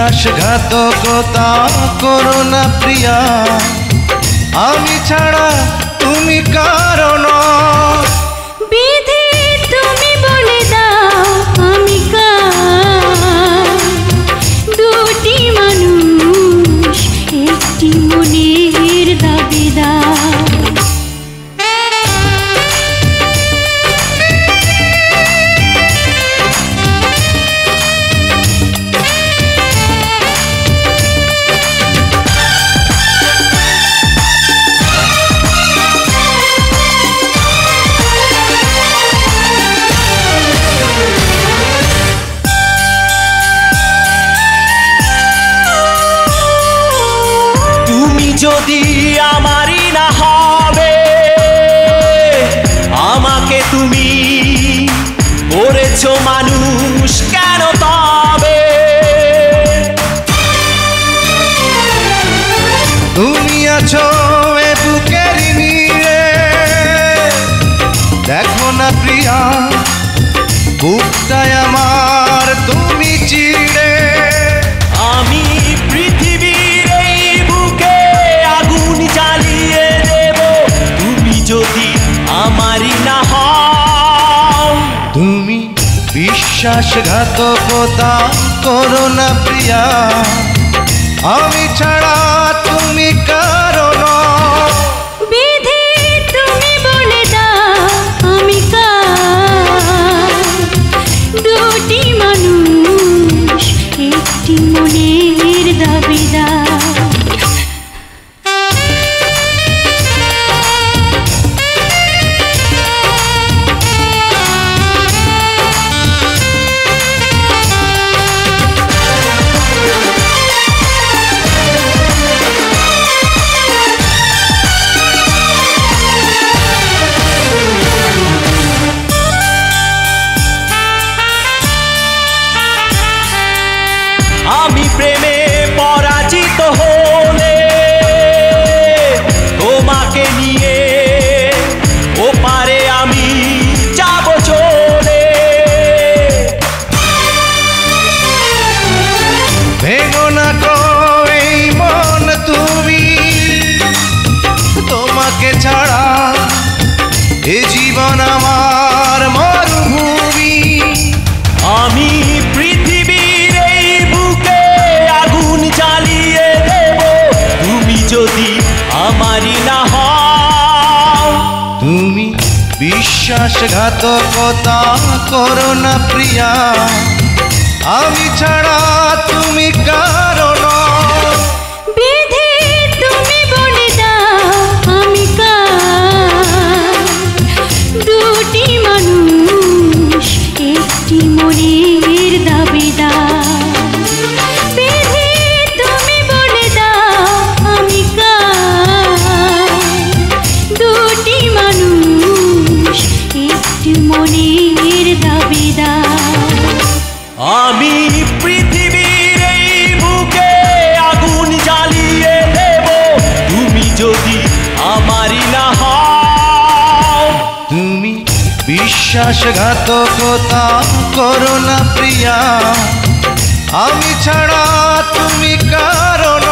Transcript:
বিশ্বাসঘাতকতা করো না প্রিয়া, আমি ছাড়া তুমি কারণ। বিধি তুমি বলে দাও আমি কার, দুটি মানুষ একটি মনের দাবিদার। যদি আমারই না হবে, আমাকে তুমি করেছো মানুষ কেন তবে? তুমি আছো এ বুকের নিরে, দেখো না প্রিয়া বুকটায় আমার তুমি চিড়ে। আমি পৃথিবীর এই বুকে আগুন জ্বালিয়ে দেব, তুমি যদি আমারই না হও। তুমি বিশ্বাসঘাতকতা করো না প্রিয়া, আমি ছাড়া তুমি কারণ। বিধি তুমি বলে দাও আমি কার, দুটি মানুষ একটি মনের দাবিদার। আমি প্রেমে পরাজিত হলে তোমাকে নিয়ে ওপারে আমি যাব চলে। ভেঙো না গো এই মন তুমি, তোমাকে ছাড়া এ জীবন আমার মরুভূমি। আমি পৃথিবীর এই বুকে আগুন জ্বালিয়ে দেব, তুমি যদি আমারই না হও। তুমি বিশ্বাসঘাতকতা করো না প্রিয়া, আমি ছাড়া তুমি কারণ। বিধি তুমি বলে দাও আমি কার, দুটি মানুষ একটি মনের দাবিদার। বিধি তুমি বলে দাও আমি কার, দুটি মানুষ একটি মনের দাবিদার। আমি পৃথিবীর এই বুকে আগুন জ্বালিয়ে দেব, তুমি যদি আমারই না হও। তুমি বিশ্বাসঘাতকতা করো না প্রিয়া, আমি ছাড়া তুমি কারণ।